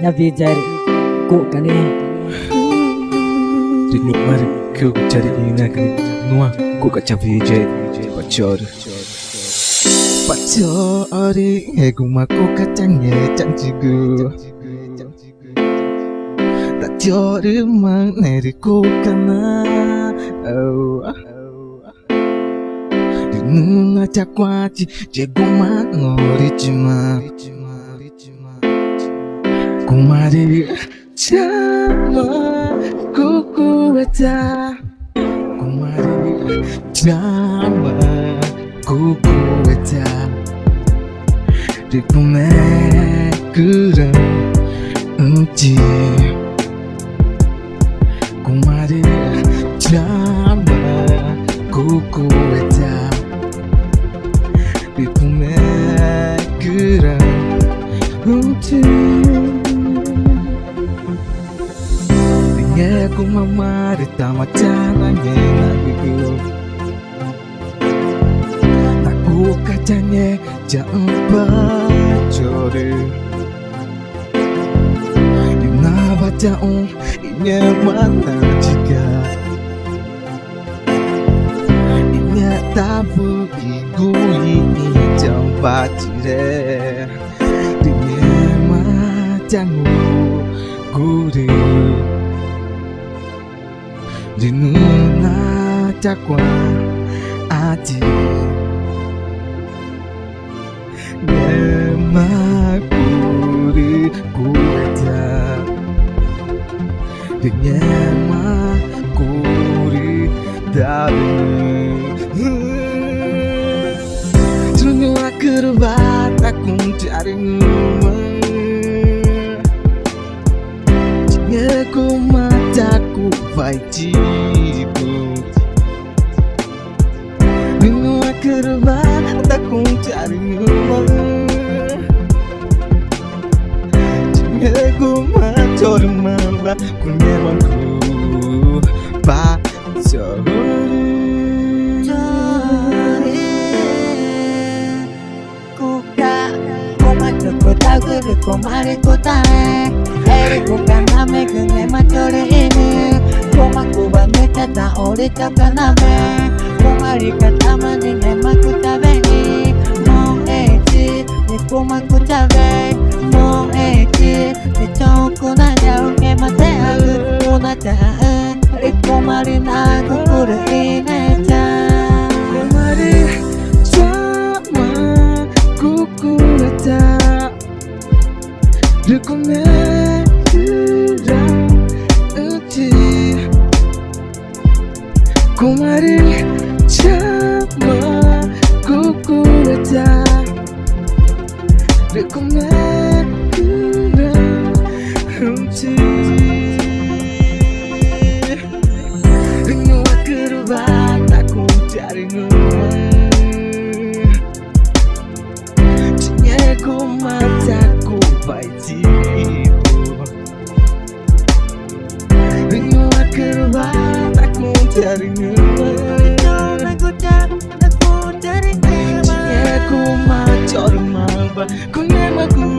nhà vì chạy cụ cả đi Di nuk mari kau cari ina kan nuang ku kaca vijay pacor he guma ku kacangnya canjigu tak jori mang neri ku kana di nunga cakwaci je guma ngori cima kumari Chama kukuweta kumari chama kukuweta rikume kurang unci kumari chama kukuweta rikume kurang unci Aku mama ditama caranya lagu Aku kacanya jangan bacori Dina baca inya mana jika Inya tabu igu ini jampat cire Dina macangu gurih Di nuna cakwa aji Nema kuri kueta Di nema kuri dabi Terunyu akerbat aku cari ngomong Aku mataku fajiku Bingung akerbat aku cari ngomong Aku macor mamba ku nyemangku Bacor Kumari kutae kukaname kune machore ini Kumaku baneta ta orita kaname Kumari katama nine makutabeni No echi ni kumaku chabe No echi ni choku na jau ke mate agu Unata Kumari na kukuru ine cha Kumari chama kukuru cha Rikume kurang uci Kumari chama kukuweta Rikume kurang uci Ringu akerbat aku cari ngomong Cinyaku mataku fajiku Ringu akerbat aku cari ngomong Aku cari ngomong Cinyaku macor maba ku nemaku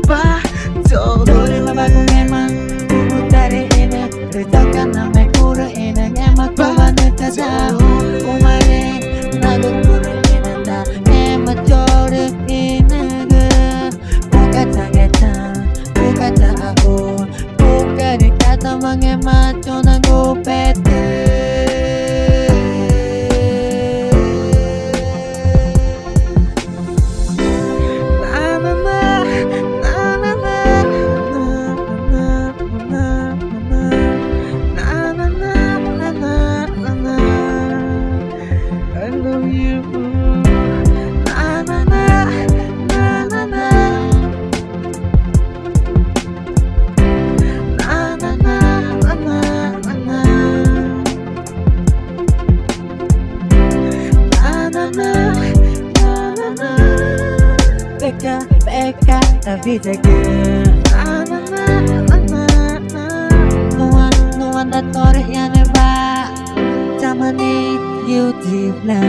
Bacor Dole maba ku ngemang Ku cari ini Ritakan nama kura ini Ngemaku wanita dah Kumare Nagu kura ini dah Ngemacor ini Kata aku Bukan kata mengemat Cona gopete Na na na Na na na Na na na Na na I love you Na na na Na na na Beka la vida que no anda torre ya ne va Jamani you deep la